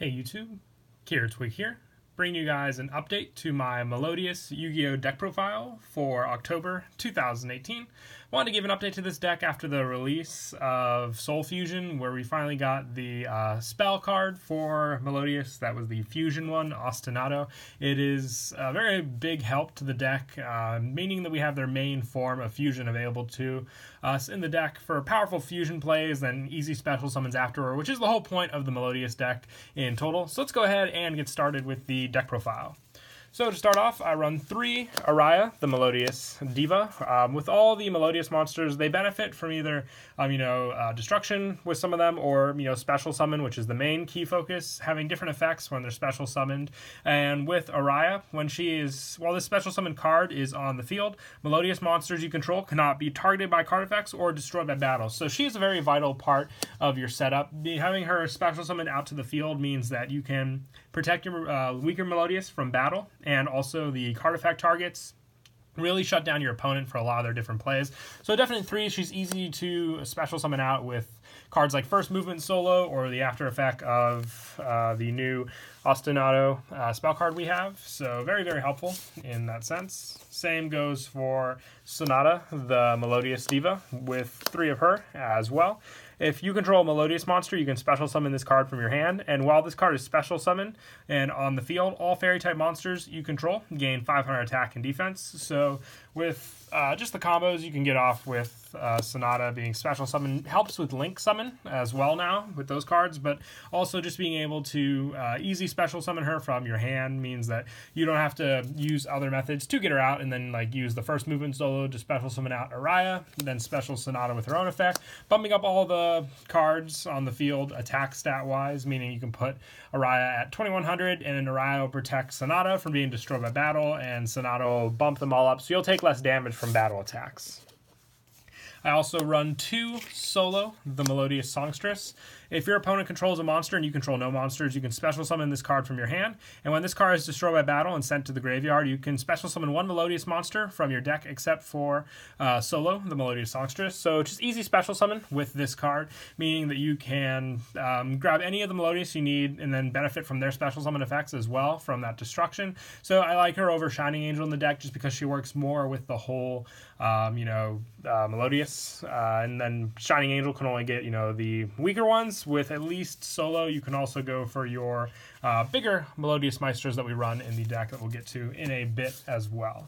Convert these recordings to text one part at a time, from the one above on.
Hey YouTube, Twig here, bringing you guys an update to my Melodious Yugioh deck profile for October 2018. Wanted to give an update to this deck after the release of Soul Fusion, where we finally got the spell card for Melodious. That was the Fusion one, Ostinato. It is a very big help to the deck, meaning that we have their main form of Fusion available to us in the deck for powerful Fusion plays and easy special summons afterward, which is the whole point of the Melodious deck in total. So let's go ahead and get started with the deck profile. So to start off, I run 3 Araya, the Melodious Diva. With all the Melodious monsters, they benefit from either, destruction with some of them, or, special summon, which is the main key focus, having different effects when they're special summoned. And with Araya, while this special summon card is on the field, Melodious monsters you control cannot be targeted by card effects or destroyed by battle. So she is a very vital part of your setup. Having her special summon out to the field means that you can protect your weaker Melodious from battle, and also the card effect targets really shut down your opponent for a lot of their different plays. So definitely 3, she's easy to special summon out with cards like First Movement Solo or the after effect of the new Ostinato spell card we have. So very, very helpful in that sense. Same goes for Sonata, the Melodious Diva, with 3 of her as well. If you control a Melodious monster, you can special summon this card from your hand, and while this card is special summoned and on the field, all fairy-type monsters you control gain 500 attack and defense. So with just the combos you can get off with Sonata being special summon helps with link summon as well now with those cards, but also just being able to easy special summon her from your hand means that you don't have to use other methods to get her out and then use the First Movement Solo to special summon out Araya, then special Sonata with her own effect, bumping up all the cards on the field attack stat wise, meaning you can put Araya at 2100 and then Araya will protect Sonata from being destroyed by battle, and Sonata will bump them all up so you'll take less damage from battle attacks. I also run 2 solo, the Melodious Songstress. If your opponent controls a monster and you control no monsters, you can special summon this card from your hand. And when this card is destroyed by battle and sent to the graveyard, you can special summon 1 Melodious monster from your deck except for Solo, the Melodious Songstress. So just easy special summon with this card, meaning that you can grab any of the Melodious you need and then benefit from their special summon effects as well from that destruction. So I like her over Shining Angel in the deck just because she works more with the whole, Melodious. And then Shining Angel can only get, the weaker ones. With at least Solo, you can also go for your bigger Melodious Meisters that we run in the deck that we'll get to in a bit as well.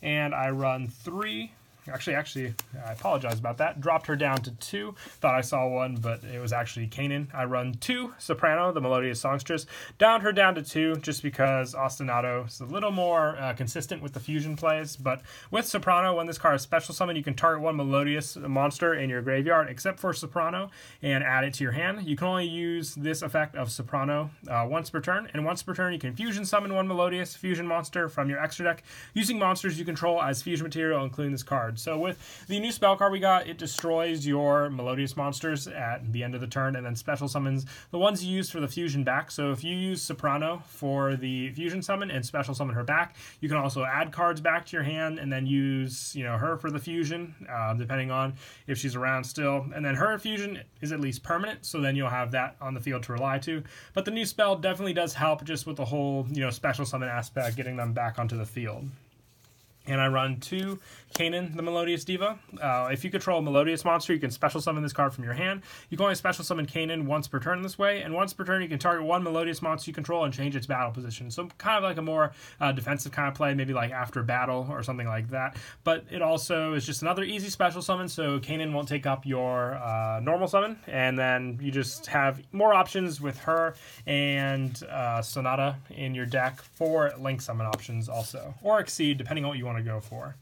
And I run 3. Actually, I apologize about that. Dropped her down to 2. Thought I saw 1, but it was actually Kanan. I run 2 Soprano, the Melodious Songstress. Downed her down to 2 just because Ostinato is a little more consistent with the fusion plays. But with Soprano, when this card is special summon, you can target 1 Melodious monster in your graveyard except for Soprano and add it to your hand. You can only use this effect of Soprano once per turn. And once per turn, you can fusion summon 1 Melodious fusion monster from your extra deck using monsters you control as fusion material, including this card. So with the new spell card we got, it destroys your Melodious monsters at the end of the turn and then special summons the ones you used for the fusion back. So if you use Soprano for the fusion summon and special summon her back, you can also add cards back to your hand and then use her for the fusion, depending on if she's around still. And then her fusion is at least permanent, so then you'll have that on the field to rely to. But the new spell definitely does help just with the whole special summon aspect, getting them back onto the field. And I run 2 Kanan, the Melodious Diva. If you control a Melodious monster, you can special summon this card from your hand. You can only special summon Kanan once per turn this way, and once per turn you can target 1 Melodious monster you control and change its battle position. So kind of like a more defensive kind of play, maybe like after battle or something like that. But it also is just another easy special summon, so Kanan won't take up your normal summon, and then you just have more options with her and Sonata in your deck for link summon options also, or Exceed, depending on what you want to go for.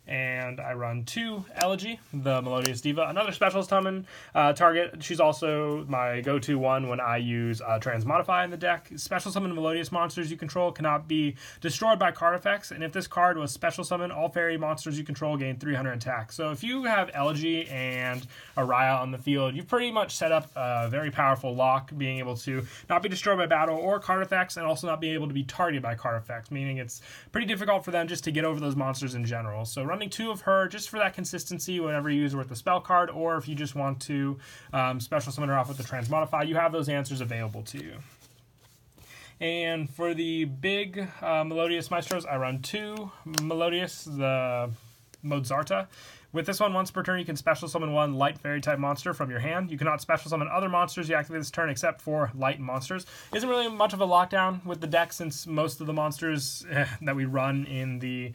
And I run 2 Elegy, the Melodious Diva, another special summon target. She's also my go-to one when I use Transmodify in the deck. Special summon Melodious monsters you control cannot be destroyed by card effects, and if this card was special summon, all fairy monsters you control gain 300 attack. So if you have Elegy and Araya on the field, you've pretty much set up a very powerful lock, being able to not be destroyed by battle or card effects, and also not being able to be targeted by card effects, meaning it's pretty difficult for them just to get over those monsters in general. So running 2 of her just for that consistency whenever you use her with the spell card, or if you just want to special summon her off with the Transmodify, you have those answers available to you. And for the big Melodious Maestros, I run 2 Melodious, the Mozarta. With this one, once per turn, you can special summon 1 light fairy-type monster from your hand. You cannot special summon other monsters you activate this turn except for light monsters. Isn't really much of a lockdown with the deck, since most of the monsters that we run in the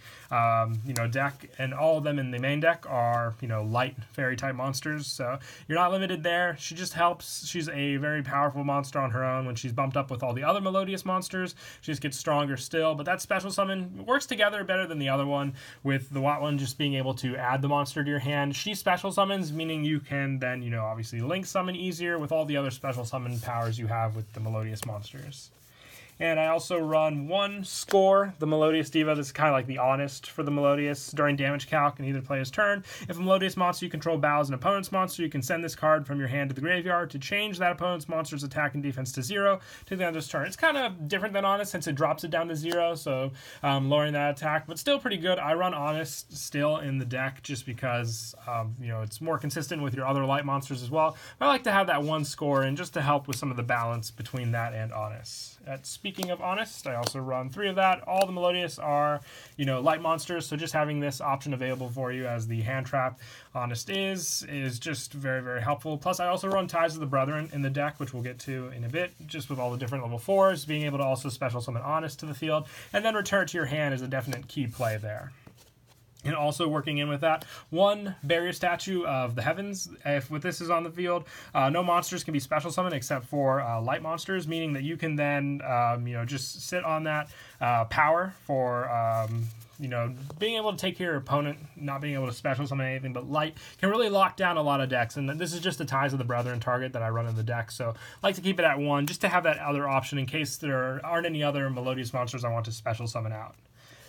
deck, and all of them in the main deck, are light fairy-type monsters. So you're not limited there. She just helps. She's a very powerful monster on her own. When she's bumped up with all the other Melodious monsters, she just gets stronger still. But that special summon works together better than the other one, with the Watt one just being able to add the monster to your hand. She special summons, meaning you can then, obviously link summon easier with all the other special summon powers you have with the Melodious monsters. And I also run 1 Score, the Melodious Diva. This is kind of like the Honest for the Melodious. During damage calc in either player's turn, if a Melodious monster you control bows an opponent's monster, you can send this card from your hand to the graveyard to change that opponent's monster's attack and defense to 0 to the end of its turn. It's kind of different than Honest since it drops it down to 0, so lowering that attack, but still pretty good. I run Honest still in the deck just because, it's more consistent with your other light monsters as well. But I like to have that 1 Score in just to help with some of the balance between that and Honest. Speaking of Honest, I also run 3 of that. All the Melodious are, light monsters, so just having this option available for you as the hand trap Honest is just very, very helpful. Plus, I also run Ties of the Brethren in the deck, which we'll get to in a bit, just with all the different level 4s, being able to also special summon Honest to the field, and then return it to your hand is a definite key play there. And also working in with that, 1 Barrier Statue of the Heavens. If with this is on the field, no monsters can be special summoned except for light monsters, meaning that you can then, just sit on that power for, being able to take care of your opponent, not being able to special summon anything but light, can really lock down a lot of decks. And this is just the Ties of the Brethren target that I run in the deck, so I like to keep it at 1, just to have that other option in case there aren't any other Melodious monsters I want to special summon out.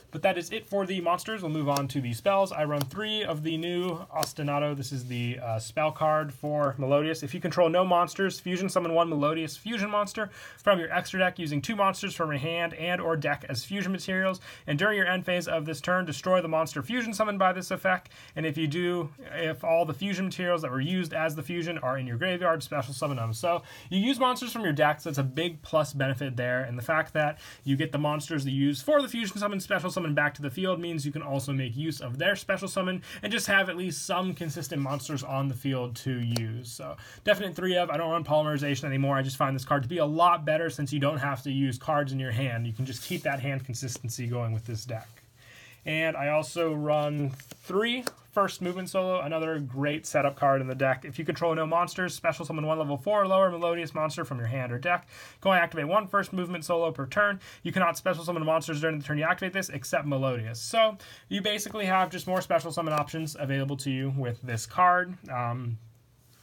But that is it for the monsters. We'll move on to the spells. I run 3 of the new Ostinato. This is the spell card for Melodious. If you control no monsters, fusion summon 1 Melodious fusion monster from your extra deck using 2 monsters from your hand and or deck as fusion materials. And during your end phase of this turn, destroy the monster fusion summoned by this effect. And if you do, if all the fusion materials that were used as the fusion are in your graveyard, special summon them. So you use monsters from your decks. That's a big plus benefit there. And the fact that you get the monsters that you use for the fusion summon special summon back to the field means you can also make use of their special summon and just have at least some consistent monsters on the field to use. So definite 3 of. I don't run Polymerization anymore. I just find this card to be a lot better since you don't have to use cards in your hand. You can just keep that hand consistency going with this deck. And I also run 3 First Movement Solo, another great setup card in the deck. If you control no monsters, special summon 1 level 4 or lower Melodious monster from your hand or deck. Go and activate 1 First Movement Solo per turn. You cannot special summon monsters during the turn you activate this except Melodious. So you basically have just more special summon options available to you with this card.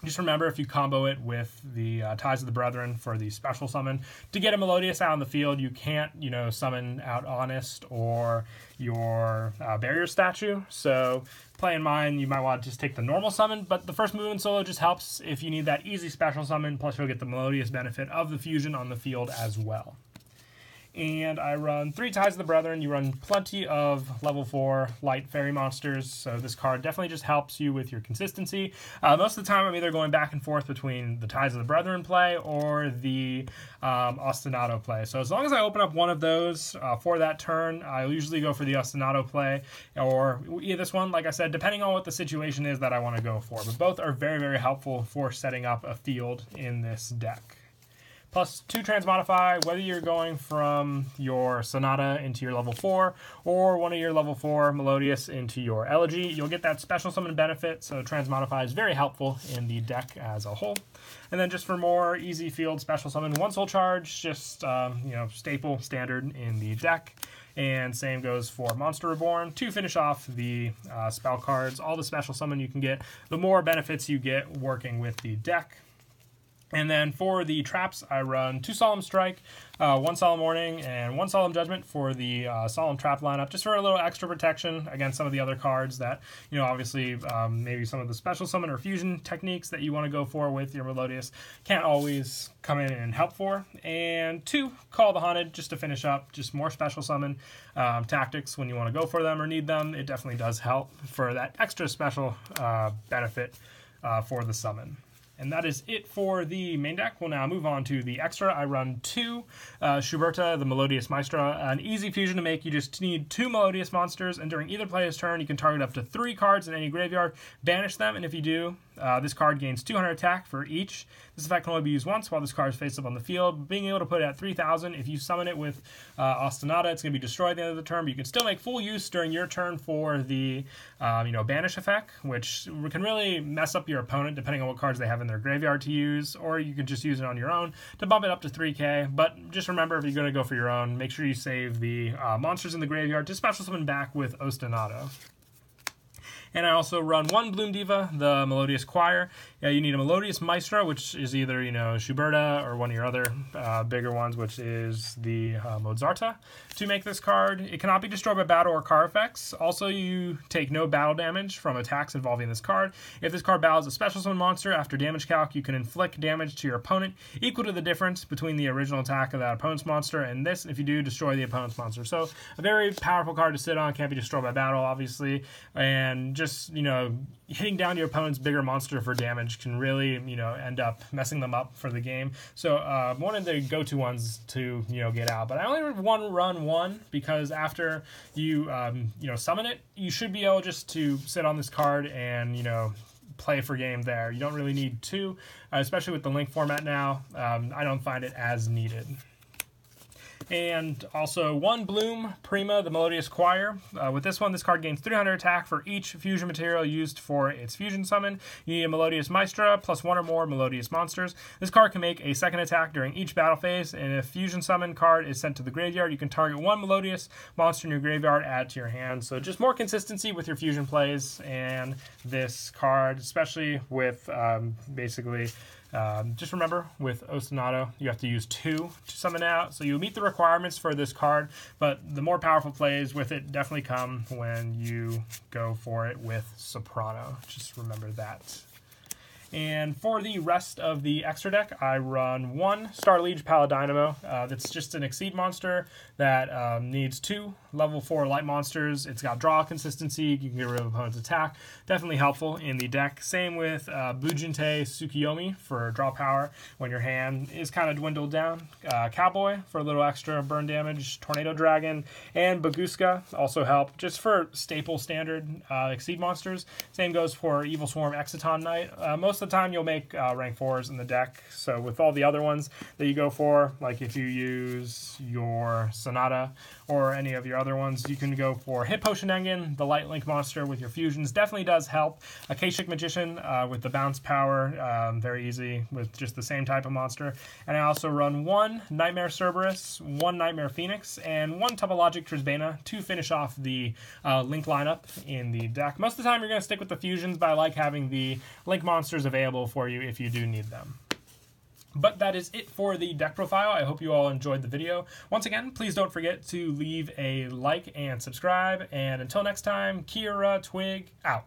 Just remember, if you combo it with the Ties of the Brethren for the special summon, to get a Melodious out on the field, you can't, summon out Honest or your Barrier Statue. So play in mind, you might want to just take the normal summon, but the First Movement Solo just helps if you need that easy special summon, plus you'll get the Melodious benefit of the fusion on the field as well. And I run 3 Ties of the Brethren. You run plenty of level 4 light fairy monsters, so this card definitely just helps you with your consistency. Most of the time I'm either going back and forth between the Ties of the Brethren play or the Ostinato play. So as long as I open up one of those for that turn, I'll usually go for the Ostinato play or either this one, like I said, depending on what the situation is that I want to go for. But both are very, very helpful for setting up a field in this deck. Plus 2 Transmodify, whether you're going from your Sonata into your level 4 or one of your level 4 Melodious into your Elegy, you'll get that special summon benefit, so Transmodify is very helpful in the deck as a whole. And then just for more easy field special summon, 1 Soul Charge, just staple standard in the deck. And same goes for Monster Reborn to finish off the spell cards. All the special summon you can get, the more benefits you get working with the deck. And then for the traps, I run 2 Solemn Strike, 1 Solemn Warning, and 1 Solemn Judgment for the Solemn Trap lineup, just for a little extra protection against some of the other cards that, obviously maybe some of the special summon or fusion techniques that you want to go for with your Melodious can't always come in and help for. And 2, Call the Haunted, just to finish up, just more special summon tactics when you want to go for them or need them. It definitely does help for that extra special benefit for the summon. And that is it for the main deck. We'll now move on to the extra. I run 2 Schuberta, the Melodious Maestra. An easy fusion to make. You just need 2 Melodious monsters, and during either player's turn, you can target up to 3 cards in any graveyard, banish them, and if you do, this card gains 200 attack for each. This effect can only be used once while this card is face up on the field. Being able to put it at 3,000, if you summon it with Ostinata, it's going to be destroyed at the end of the turn, but you can still make full use during your turn for the banish effect, which can really mess up your opponent depending on what cards they have in their graveyard to use, or you can just use it on your own to bump it up to 3k. But just remember, if you're going to go for your own, make sure you save the monsters in the graveyard to special summon back with Ostinato. And I also run 1 Bloom Diva, the Melodious Choir. You need a Melodious Maestra, which is either, Schuberta or one of your other bigger ones, which is the Mozarta, to make this card. It cannot be destroyed by battle or card effects. Also, you take no battle damage from attacks involving this card. If this card battles a special summon monster, after damage calc, you can inflict damage to your opponent equal to the difference between the original attack of that opponent's monster and this. If you do, destroy the opponent's monster. So, a very powerful card to sit on. Can't be destroyed by battle, obviously. And just, hitting down your opponent's bigger monster for damage can really, end up messing them up for the game. So one of the go-to ones to, get out. But I only run 1 because after you, summon it, you should be able just to sit on this card and, play for game there. You don't really need 2, especially with the link format now. I don't find it as needed. And also 1 Bloom Prima, the Melodious Choir. With this one, this card gains 300 attack for each fusion material used for its fusion summon. You need a Melodious Maestra plus 1 or more Melodious monsters. This card can make a second attack during each battle phase, and if fusion summon card is sent to the graveyard, you can target 1 Melodious monster in your graveyard, add to your hand. So just more consistency with your fusion plays, and this card, especially with basically... just remember, with Ostinato, you have to use 2 to summon out, so you meet the requirements for this card, but the more powerful plays with it definitely come when you go for it with Soprano. Just remember that. And for the rest of the extra deck, I run 1 Star Liege Paladinamo. That's just an Exceed monster that needs 2 level 4 light monsters. It's got draw consistency. You can get rid of opponent's attack. Definitely helpful in the deck. Same with Bujinte Tsukiyomi for draw power when your hand is kind of dwindled down. Cowboy for a little extra burn damage. Tornado Dragon and Baguska also help just for staple standard Exceed monsters. Same goes for Evil Swarm Exciton Knight. Most of the time you'll make rank 4s in the deck. So with all the other ones that you go for, like if you use your Sonata or any of your other ones, you can go for Hit Potion Engen, the Light Link monster with your fusions. Definitely does help. Akashic Magician with the bounce power, very easy with just the same type of monster. And I also run 1 Nightmare Cerberus, 1 Nightmare Phoenix, and 1 Topologic Trisbana to finish off the Link lineup in the deck. Most of the time you're going to stick with the fusions, but I like having the Link monsters available for you if you do need them. But that is it for the deck profile. I hope you all enjoyed the video. Once again, please don't forget to leave a like and subscribe. And until next time, Kira Twig out.